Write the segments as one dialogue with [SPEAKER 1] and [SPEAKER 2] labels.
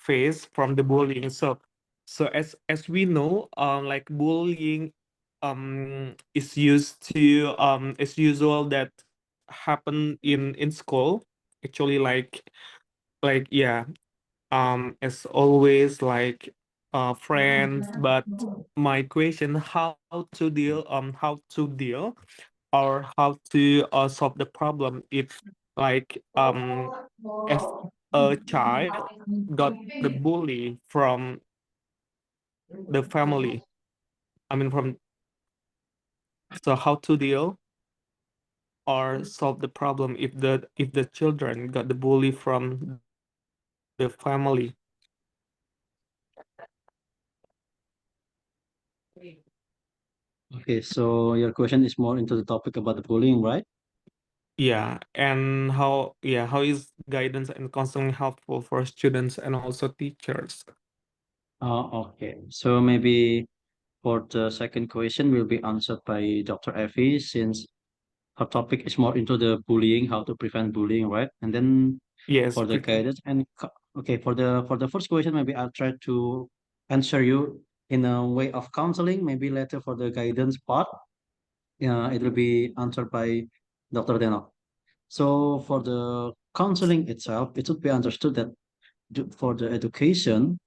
[SPEAKER 1] face from the bullying. So as we know, like bullying is used to is usual that happen in school. Actually, like yeah, as always, like friends. But my question, how to deal or how to solve the problem if like if a child got the bully from the family. I mean from so how to deal or solve the problem if the children got the bully from the family.
[SPEAKER 2] Okay, so your question is more into the topic about the bullying, right?
[SPEAKER 1] Yeah, and how is guidance and counseling helpful for students and also teachers?
[SPEAKER 2] Okay. So maybe for the second question will be answered by Dr. Effie, since her topic is more into the bullying, how to prevent bullying, right? And then
[SPEAKER 1] Yes,
[SPEAKER 2] for the
[SPEAKER 1] prepare.
[SPEAKER 2] guidance and okay, for the first question, maybe I'll try to answer you in a way of counseling. Maybe later for the guidance part, it will be answered by Dr. Deno. So for the counseling itself, it should be understood that for the education,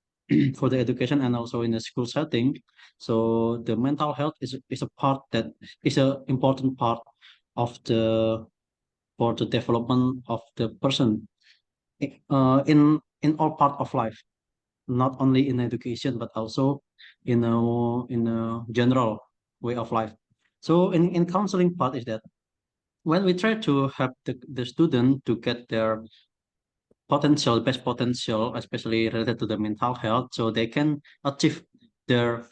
[SPEAKER 2] for the education and also in the school setting, so the mental health is a part that is a important part of the for the development of the person in all part of life, not only in education but also in a general way of life. So in counseling part is that when we try to help the student to get their potential, best potential, especially related to the mental health, so they can achieve their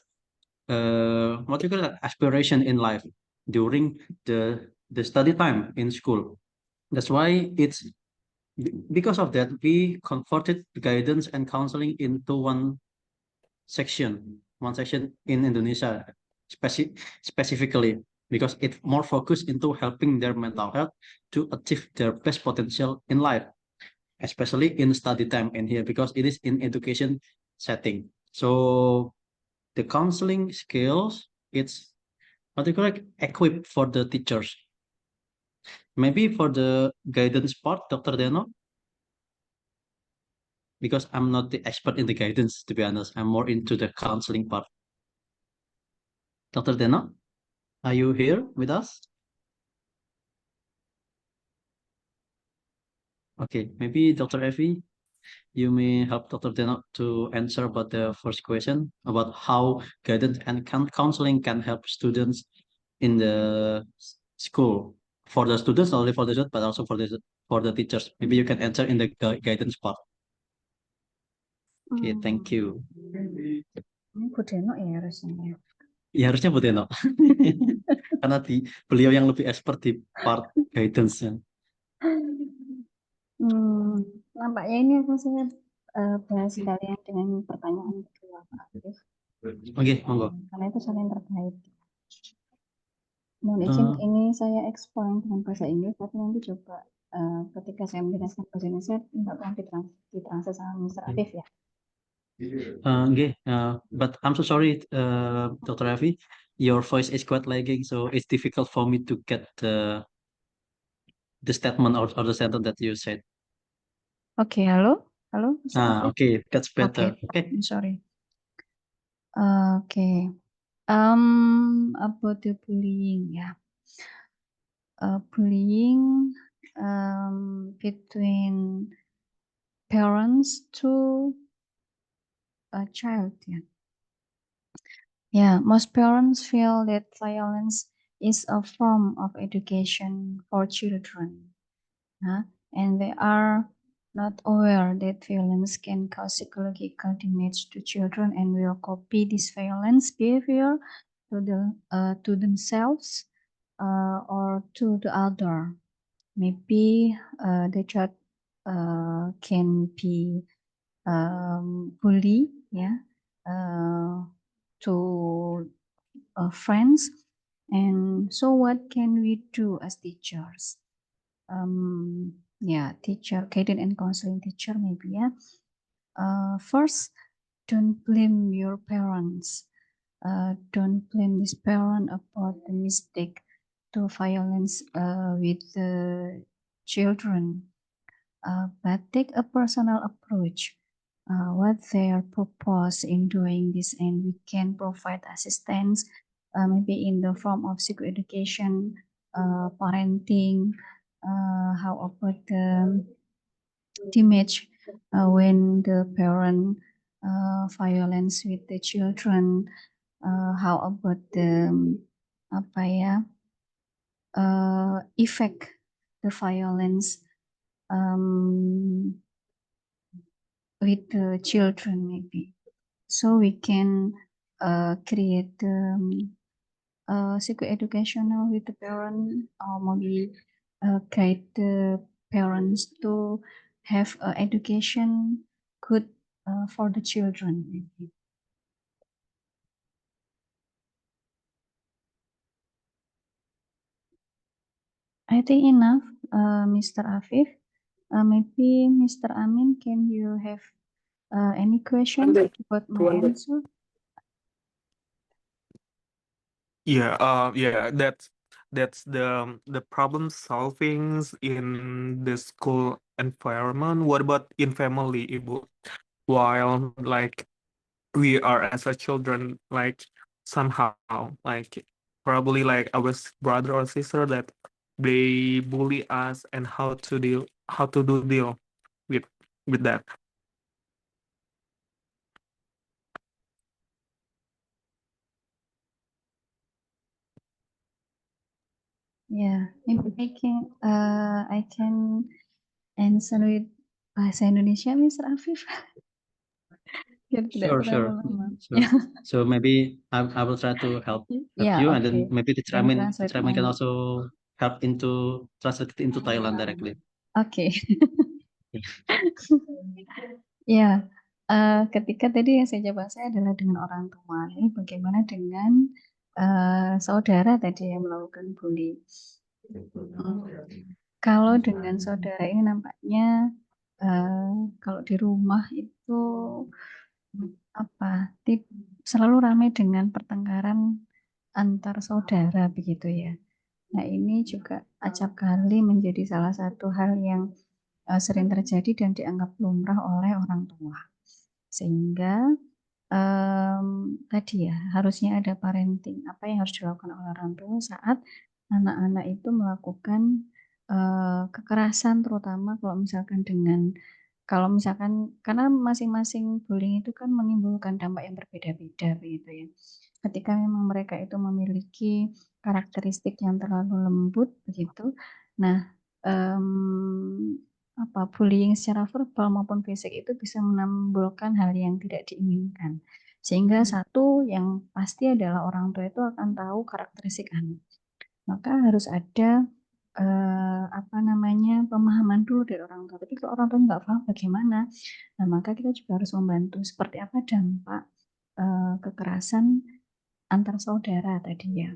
[SPEAKER 2] what you call that, aspiration in life during the study time in school. That's why because of that we converted guidance and counseling into one section in Indonesia, specifically because it more focused into helping their mental health to achieve their best potential in life, especially in study time in here because it is in education setting. So the counseling skills, it's what do you call it, equipped for the teachers. Maybe for the guidance part, Dr. Deno, because I'm not the expert in the guidance, to be honest. I'm more into the counseling part. Dr. Deno, are you here with us? Okay, maybe Dr. Effie, you may help Dr. Deno to answer about the first question about how guidance and counseling can help students in the school. For the students, not only for the students, but also for the teachers. Maybe you can answer in the guidance part. Okay, thank you.
[SPEAKER 3] Ini Bu Deno ya harusnya.
[SPEAKER 2] Ya harusnya Bu Deno. Karena beliau yang lebih expert di part guidance-nya.
[SPEAKER 3] Nampaknya ini akan saya bahas sekalian dengan pertanyaan kedua Pak Arif.
[SPEAKER 2] Oke, monggo.
[SPEAKER 3] Karena itu saling terkait. Mohon izin ini saya explain dengan bahasa Inggris, tapi nanti coba ketika saya menjelaskan bahasa Indonesia, minta tolong ditranslate sama Mr. Arif ya.
[SPEAKER 2] But I'm so sorry, Dr. Afi, your voice is quite lagging, so it's difficult for me to get the statement or the sentence that you said.
[SPEAKER 3] Oke, halo, Mr. Arif.
[SPEAKER 2] Okay, that's better. Okay.
[SPEAKER 3] I'm sorry. Okay. About the bullying, yeah. Bullying between parents to a child, yeah. Yeah, most parents feel that violence is a form of education for children, and they are not aware that violence can cause psychological damage to children and will copy this violence behavior to themselves or to the other. Maybe the child can be bully, yeah, to friends. And so what can we do as teachers? Teacher, guidance and counseling teacher maybe, yeah. First, don't blame your parents. Don't blame this parent about the mistake to violence with the children, but take a personal approach. What their purpose in doing this, and we can provide assistance, maybe in the form of psychoeducation, parenting. How about the image when the parent violence with the children? How about the apa ya, effect the violence with the children maybe, so we can create psychoeducational with the parent, or maybe guide the parents to have education good for the children maybe. I think enough, Mr. Afif. Maybe Mr. Amin, can you have any question about my answer?
[SPEAKER 1] Yeah, that's the problem solvings in the school environment. What about in family, Ibu? While like we are as a children, like somehow like probably like our brother or sister that they bully us, and how to do deal with that.
[SPEAKER 3] Yeah, maybe I can answer with bahasa Indonesia, Mr. Afif. Biar tidak
[SPEAKER 2] Sure.
[SPEAKER 3] terlalu lama.
[SPEAKER 2] So maybe I will try to help
[SPEAKER 3] Yeah,
[SPEAKER 2] you,
[SPEAKER 3] okay.
[SPEAKER 2] and then maybe the
[SPEAKER 3] Then
[SPEAKER 2] Tramin
[SPEAKER 3] translate
[SPEAKER 2] can
[SPEAKER 3] my-
[SPEAKER 2] also help translate it into Thailand directly.
[SPEAKER 3] Oke. Ya, ketika tadi yang saya jawab saya adalah dengan orang tua. Ini bagaimana dengan saudara tadi yang melakukan bully? Kalau dengan saudara ini nampaknya kalau di rumah itu apa? Selalu ramai dengan pertengkaran antar saudara begitu ya. Nah, ini juga acap kali menjadi salah satu hal yang sering terjadi dan dianggap lumrah oleh orang tua. Sehingga tadi ya, harusnya ada parenting. Apa yang harus dilakukan oleh orang tua saat anak-anak itu melakukan kekerasan, terutama kalau misalkan karena masing-masing bullying itu kan menimbulkan dampak yang berbeda-beda begitu ya. Ketika memang mereka itu memiliki karakteristik yang terlalu lembut begitu, nah bullying secara verbal maupun fisik itu bisa menimbulkan hal yang tidak diinginkan. Sehingga satu yang pasti adalah orang tua itu akan tahu karakteristik anak. Maka harus ada pemahaman dulu dari orang tua. Tapi kalau orang tua nggak paham bagaimana, nah maka kita juga harus membantu seperti apa dampak kekerasan antar saudara tadi ya.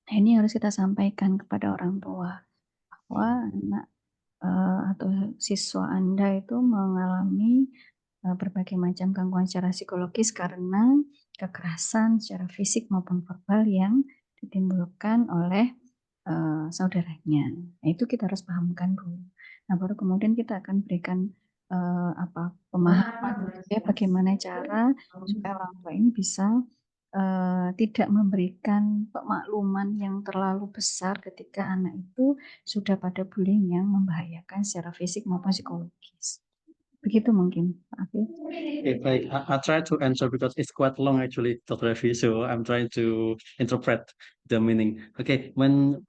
[SPEAKER 3] Nah, ini harus kita sampaikan kepada orang tua bahwa anak atau siswa Anda itu mengalami berbagai macam gangguan secara psikologis karena kekerasan secara fisik maupun verbal yang ditimbulkan oleh saudaranya. Nah, itu kita harus pahamkan dulu. Nah, baru kemudian kita akan berikan pemahaman ya, bagaimana cara supaya orang tua ini bisa tidak memberikan pemakluman yang terlalu besar ketika anak itu sudah pada bullying yang membahayakan secara fisik maupun psikologis. Begitu mungkin, Pak Afif.
[SPEAKER 2] Okay, I try to answer because it's quite long actually, Dr. Revi, so I'm trying to interpret the meaning. Okay, when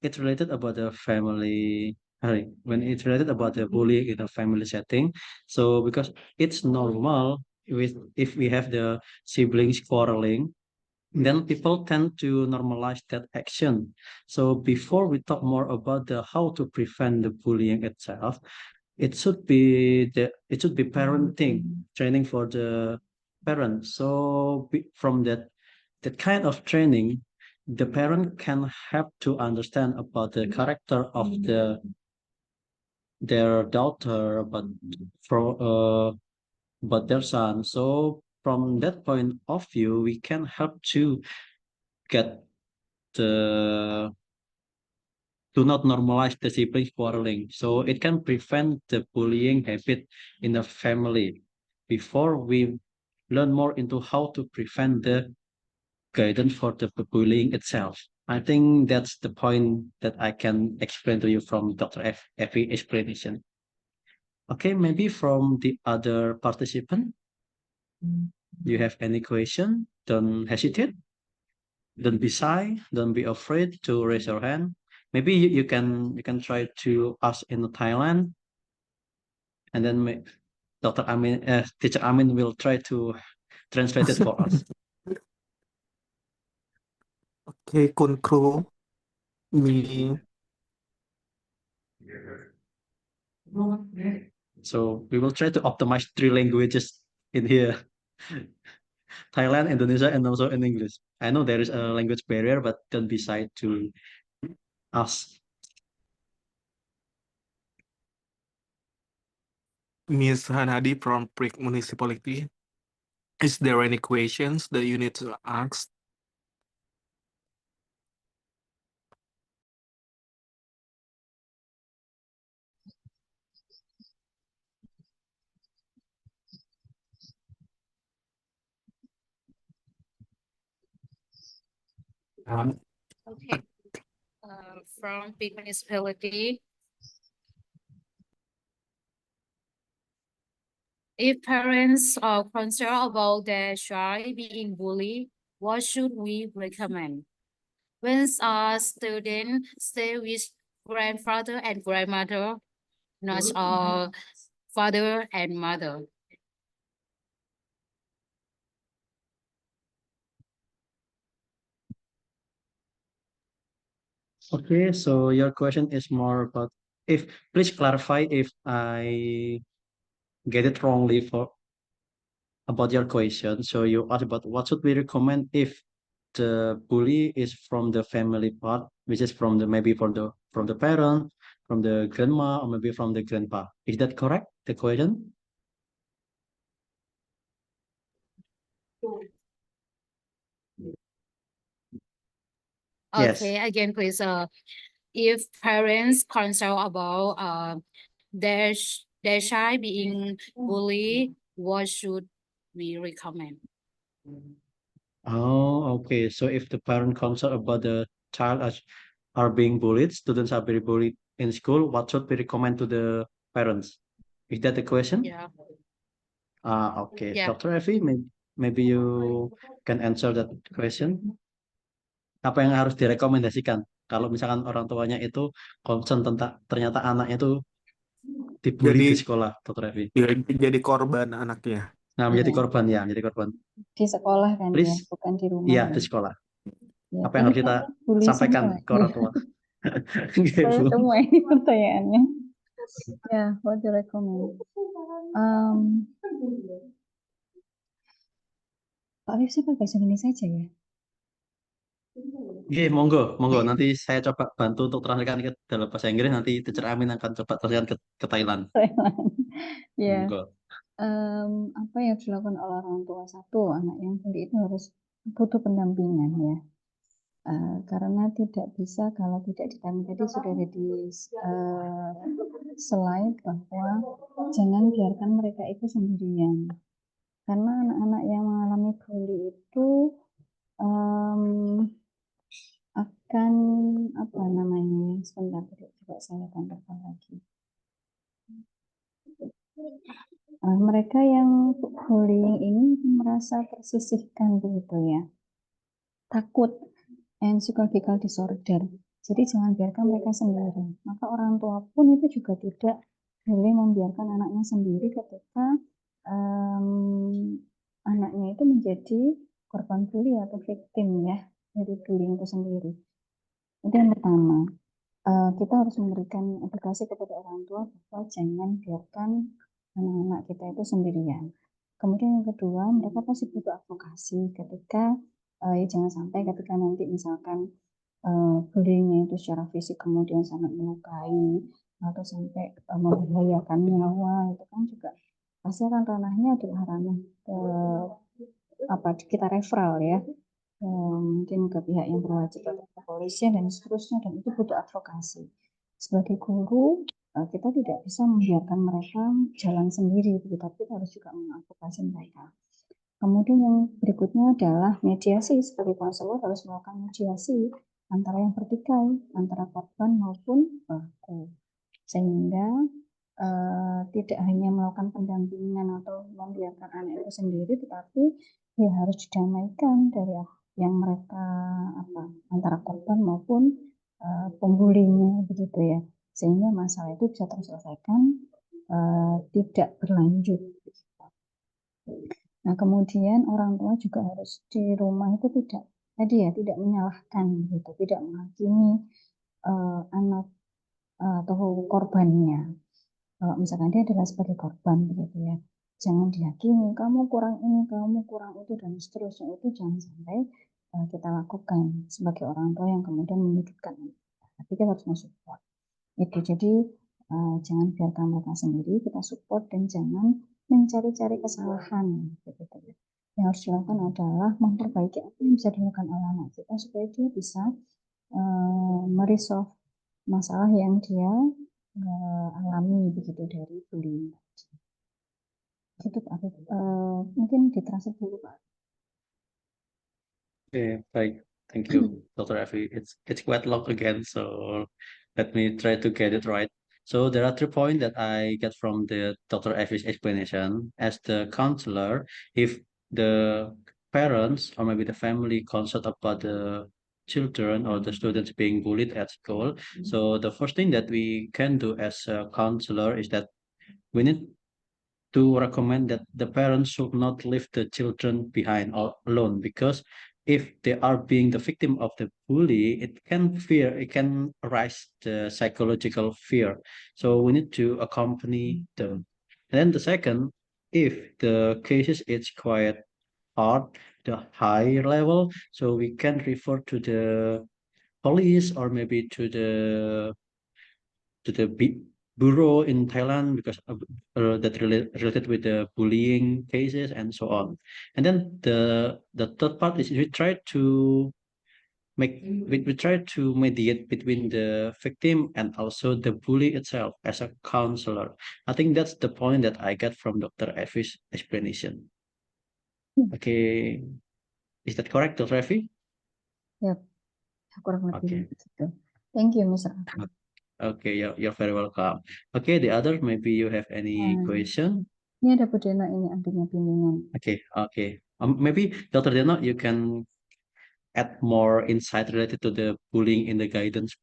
[SPEAKER 2] it's related about the family, when it's related about the bullying in a family setting, so because it's normal if we have the siblings quarreling, then people tend to normalize that action. So before we talk more about the how to prevent the bullying itself, it should be parenting training for the parents. So from that kind of training, the parent can have to understand about the character of their daughter, but about their son. So from that point of view, we can help to get the do not normalize the siblings quarreling. So it can prevent the bullying habit in the family. Before we learn more into how to prevent the guidance for the bullying itself. I think that's the point that I can explain to you from Dr. Effie explanation. Okay, maybe from the other participant, you have any question? Don't hesitate. Don't be shy. Don't be afraid to raise your hand. Maybe you can try to ask in Thailand, and then Dr. Amin, Teacher Amin will try to translate it for us.
[SPEAKER 1] Oke, Kun Kru,มี
[SPEAKER 2] So we will try to optimize 3 languages in here. Thailand, Indonesia, and also in English. I know there is a language barrier, but don't be shy to ask.
[SPEAKER 1] Miss Hanadi from Prick Municipality. Is there any questions that you need to ask?
[SPEAKER 4] Okay. From big municipality, if parents are concerned about their child being bullied, what should we recommend? When a student stay with grandfather and grandmother, not father and mother.
[SPEAKER 2] Okay, so your question is more about if, please clarify if I get it wrongly for about your question. So you asked about what should we recommend if the bully is from the family part, which is from the maybe from the parent, from the grandma, or maybe from the grandpa. Is that correct? The question? Yes.
[SPEAKER 4] Okay, again, please. If parents concerned about their child being bullied, what should we recommend?
[SPEAKER 2] Oh, okay. So if the parent comes out about the child as are being bullied, students are being bullied in school, what should we recommend to the parents? Is that the question?
[SPEAKER 4] Yeah.
[SPEAKER 2] Okay.
[SPEAKER 4] Yeah.
[SPEAKER 2] Dr. Effie, maybe you can answer that question. Apa yang harus direkomendasikan kalau misalkan orang tuanya itu concern tentang ternyata anaknya itu dibully di
[SPEAKER 1] Jadi
[SPEAKER 2] sekolah, Dr. Effie.
[SPEAKER 1] jadi korban anaknya.
[SPEAKER 2] Nah, menjadi
[SPEAKER 3] Iya.
[SPEAKER 2] korban ya, menjadi korban.
[SPEAKER 3] Di sekolah kan ya,
[SPEAKER 2] Please,
[SPEAKER 3] bukan di rumah
[SPEAKER 2] iya
[SPEAKER 3] ya.
[SPEAKER 2] di sekolah.
[SPEAKER 3] Ya,
[SPEAKER 2] Apa yang
[SPEAKER 3] ini
[SPEAKER 2] harus kita
[SPEAKER 3] kayaknya bully
[SPEAKER 2] sampaikan
[SPEAKER 3] semua.
[SPEAKER 2] ke orang tua? Oke,
[SPEAKER 3] Saya
[SPEAKER 2] Bu.
[SPEAKER 3] semua ini pertanyaannya. Ya, what do you recommend? Pak Alif sih pakai bahasa Indonesia aja ya.
[SPEAKER 2] Oke, monggo. Nanti saya coba bantu untuk translate ke dalam bahasa Inggris. Nanti Teacher Amin akan coba translate ke Thailand.
[SPEAKER 3] Ya,
[SPEAKER 2] Monggo.
[SPEAKER 3] apa yang dilakukan oleh orang tua? Satu, anak yang bully itu harus butuh pendampingan ya. Karena tidak bisa kalau tidak didampingi. Tadi sudah ada di slide bahwa jangan biarkan mereka itu sendirian. Karena anak-anak yang mengalami bully itu akan apa namanya? Sebentar, coba saya tambahkan lagi. Mereka yang bullying ini merasa tersisihkan begitu ya, takut, and psychological disorder. Jadi jangan biarkan mereka sendiri. Maka orang tua pun itu juga tidak boleh membiarkan anaknya sendiri ketika anaknya itu menjadi korban bully atau victim ya dari bullying itu sendiri. Itu yang pertama. Kita harus memberikan edukasi kepada orang tua bahwa jangan biarkan anak-anak kita itu sendirian. Kemudian yang kedua, mereka pasti butuh advokasi ketika ya jangan sampai ketika nanti misalkan bullyingnya itu secara fisik kemudian sangat melukai atau sampai membahayakan nyawa, itu kan juga pasti akan ranahnya adalah ranah kita referral ya, mungkin ke pihak yang berwajib atau kepolisian dan seterusnya, dan itu butuh advokasi. Sebagai guru, kita tidak bisa membiarkan mereka jalan sendiri, tapi kita harus juga mengadvokasi mereka. Kemudian yang berikutnya adalah mediasi. Sebagai konselor harus melakukan mediasi antara yang vertikal, antara korban maupun pelaku, sehingga tidak hanya melakukan pendampingan atau membiarkan anak itu sendiri, tetapi dia harus didamaikan dari yang mereka antara korban maupun pembulinya, begitu ya, sehingga masalah itu bisa terselesaikan, tidak berlanjut. Nah, kemudian orang tua juga harus di rumah itu tidak menyalahkan gitu, tidak menghakimi anak atau korbannya. Kalau misalkan dia adalah sebagai korban begitu ya, jangan dihakimi, kamu kurang ini, kamu kurang itu, dan seterusnya. Itu jangan sampai kita lakukan sebagai orang tua yang kemudian menyudutkan. Tapi kita harus mensupport itu. Jadi jangan biarkan mereka sendiri, kita support, dan jangan mencari-cari kesalahan begitu ya. Yang harus dilakukan adalah memperbaiki apa yang bisa dilakukan oleh anak kita supaya dia bisa meresolve masalah yang dia alami begitu dari bullying. Gitu Pak Afif. Mungkin ditranslate dulu Pak.
[SPEAKER 2] Okay, baik. Thank you, Dr. Effie. It's quite long again, so let me try to get it right. So there are 3 points that I get from the Dr. Effie's explanation. As the counselor, if the parents or maybe the family concerned about the children or the students being bullied at school, so the first thing that we can do as a counselor is that we need to recommend that the parents should not leave the children behind or alone, because if they are being the victim of the bully, it can arise the psychological fear. So we need to accompany them. And then the second, if the cases is quite hard, the higher level, so we can refer to the police or maybe to the bureau in Thailand, because that related with the bullying cases and so on. And then the third part is we try to mediate between the victim and also the bully itself as a counselor. I think that's the point that I get from Dr. Effie's explanation. Okay, is that correct, Dr. Effie?
[SPEAKER 3] Ya, kurang lebih
[SPEAKER 2] Okay.
[SPEAKER 3] begitu. Thank you, Mr. Afif.
[SPEAKER 2] Okay, you're very welcome. Okay, the other, maybe you have any question?
[SPEAKER 3] Ini ada Bu Deno, ini adanya bimbingan.
[SPEAKER 2] Okay. Maybe Dr. Deno, you can add more insight related to the bullying in the guidance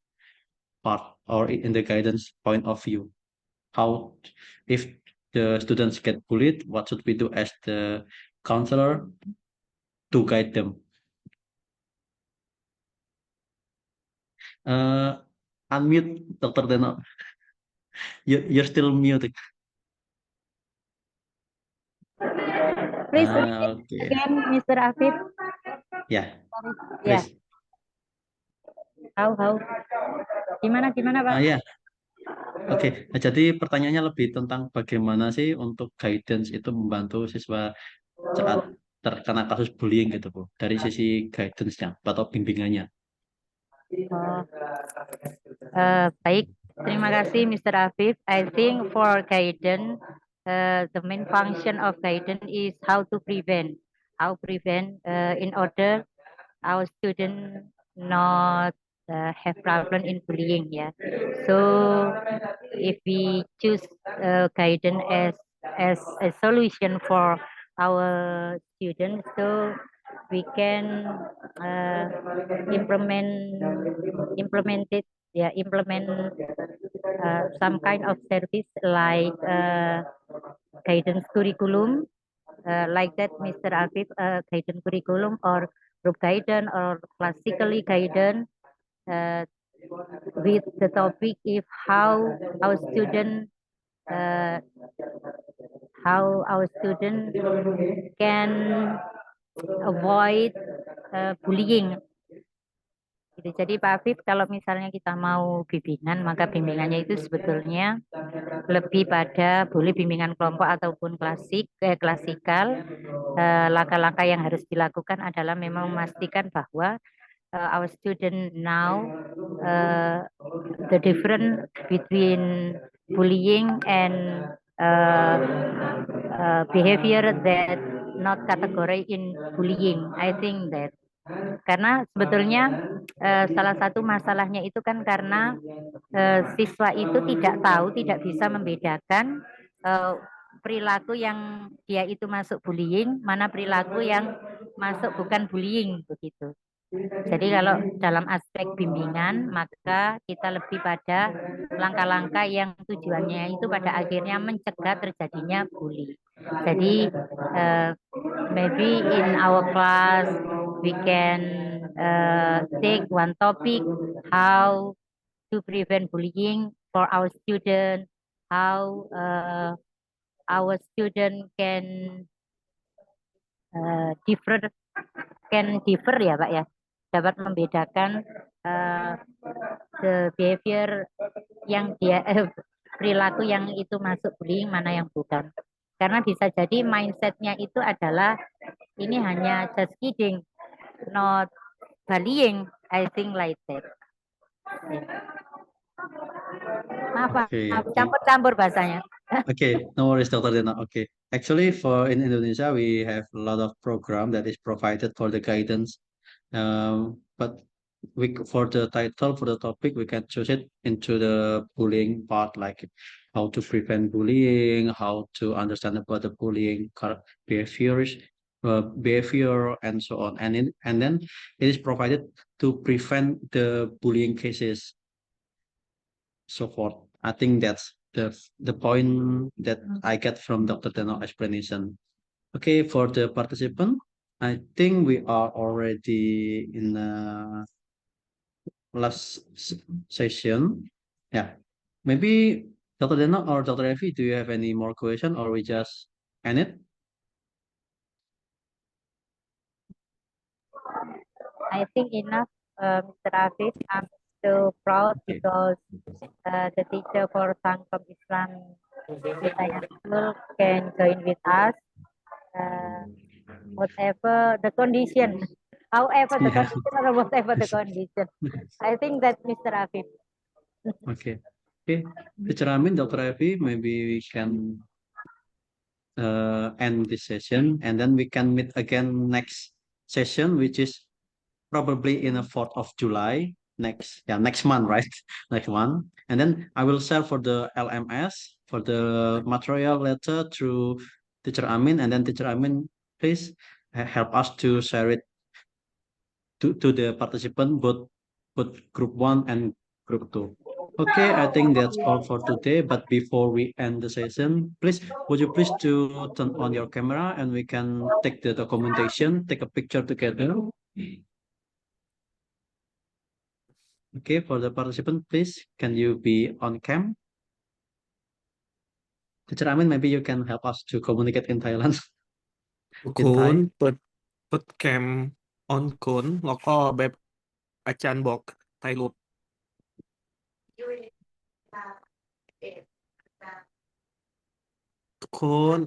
[SPEAKER 2] part or in the guidance point of view. How, if the students get bullied, what should we do as the counselor to guide them? Unmute, Dr. Deno. You're still muted.
[SPEAKER 5] Please
[SPEAKER 2] Okay.
[SPEAKER 5] again, Mr. Afif.
[SPEAKER 2] Yeah.
[SPEAKER 5] Ya.
[SPEAKER 2] Please.
[SPEAKER 5] How? Gimana Pak?
[SPEAKER 2] Ya. Oke, jadi pertanyaannya lebih tentang bagaimana sih untuk guidance itu membantu siswa saat terkena kasus bullying gitu Bu, dari sisi guidance-nya atau bimbingannya.
[SPEAKER 5] Baik, terima kasih Mr. Afif. I think for guidance, the main function of guidance is how prevent in order our student not have problem in bullying. Yeah. So if we choose guidance as a solution for our students, so we can implement some kind of service like guidance curriculum, like that, Mr. Afif, guidance curriculum or group guidance or classically guidance with the topic if how our student can avoid bullying Gitu. Jadi Pak Afif, kalau misalnya kita mau bimbingan, maka bimbingannya itu sebetulnya lebih pada boleh bimbingan kelompok ataupun klasikal. Langkah-langkah yang harus dilakukan adalah memang memastikan bahwa our student now the difference between bullying and behavior that not category in bullying. I think that karena sebetulnya salah satu masalahnya itu kan karena siswa itu tidak tahu, tidak bisa membedakan perilaku yang dia itu masuk bullying, mana perilaku yang masuk bukan bullying begitu. Jadi kalau dalam aspek bimbingan, maka kita lebih pada langkah-langkah yang tujuannya itu pada akhirnya mencegah terjadinya bully. Jadi maybe in our class we can take one topic, how to prevent bullying for our student, how our student can differ ya Pak ya, dapat membedakan the behavior yang dia perilaku yang itu masuk bullying, mana yang bukan. Karena bisa jadi mindsetnya itu adalah ini hanya just kidding, not bullying. I think like that. Maaf Pak,
[SPEAKER 2] Okay,
[SPEAKER 5] campur-campur bahasanya.
[SPEAKER 2] Okay, no worries, Dr. Dena. Okay, actually, in Indonesia, we have a lot of program that is provided for the guidance. But for the title, for the topic, we can choose it into the bullying part, like how to prevent bullying, how to understand about the bullying behaviors, behavior, and so on. And then it is provided to prevent the bullying cases, so forth. I think that's the point that I get from Dr. Teno's explanation. Okay, for the participant, I think we are already in the last session. Yeah, maybe Dr. Deno or Dr. Evi, do you have any more question, or we just end it?
[SPEAKER 5] I think enough, Mr. Afif. I'm so proud
[SPEAKER 2] Okay.
[SPEAKER 5] because the teacher for Sangkom Islam Hidayah School can join with us. Whatever the condition, however the
[SPEAKER 2] Yeah.
[SPEAKER 5] condition or whatever the condition. I think that Mr. Afif.
[SPEAKER 2] Okay. Okay. Teacher Amin, Dr. Evi, maybe we can end this session, and then we can meet again next session, which is probably in the 4th of July next month, right? Next month. And then I will share for the LMS for the material letter through Teacher Amin, and then Teacher Amin, please help us to share it to the participant, both group 1 and group 2. Okay, I think that's all for today. But before we end the session, please, would you please to turn on your camera and we can take the documentation, take a picture together. Okay, for the participant, please, can you be on cam? Teacher Amin, maybe you can help us to communicate in Thailand.
[SPEAKER 1] ทุกคนเปิดแคมออนโคนแล้วก็แบบอาจารย์บอกถ่ายรูปทุกคน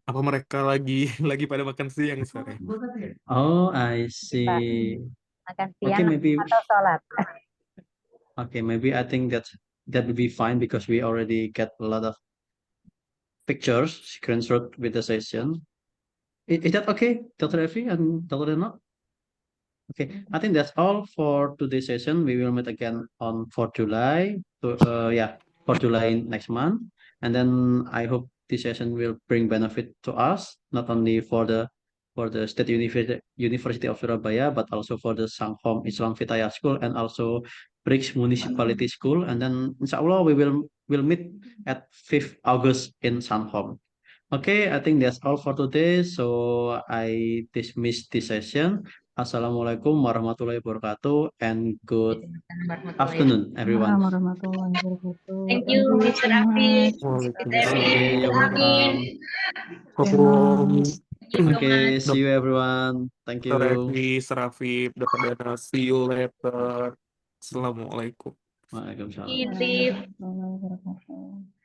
[SPEAKER 1] apa mereka lagi pada makan siang sore?
[SPEAKER 2] Oh, I see.
[SPEAKER 5] Makan
[SPEAKER 2] Okay,
[SPEAKER 5] siang
[SPEAKER 2] maybe
[SPEAKER 5] atau sholat.
[SPEAKER 2] okay, maybe I think that will be fine because we already get a lot of pictures screenshot with the session. Is that okay, Dr. Evi and Dr. Reno? Okay, I think that's all for today's session. We will meet again on 4th July. So, 4th July next month. And then I hope this session will bring benefit to us, not only for the State University of Surabaya, but also for the Sangkom Islam Hidayah School and also Briggs Municipality School. And then inshallah we will meet at 5th August in Sangkom. Okay, I think that's all for today. So I dismiss this session. Assalamualaikum warahmatullahi wabarakatuh and good afternoon, everyone.
[SPEAKER 3] Warahmatullahi wabarakatuh.
[SPEAKER 4] Thank you, Mr. Afif.
[SPEAKER 1] Waalaikumsalam.
[SPEAKER 2] Okay, you're welcome.
[SPEAKER 1] Assalamualaikum.
[SPEAKER 2] Okay, see you everyone. Thank you.
[SPEAKER 1] Regis, Rafif, Dr. Dana. See you later. Assalamualaikum.
[SPEAKER 2] Waalaikumsalam.
[SPEAKER 5] Intip.
[SPEAKER 3] Warahmatullahi wabarakatuh.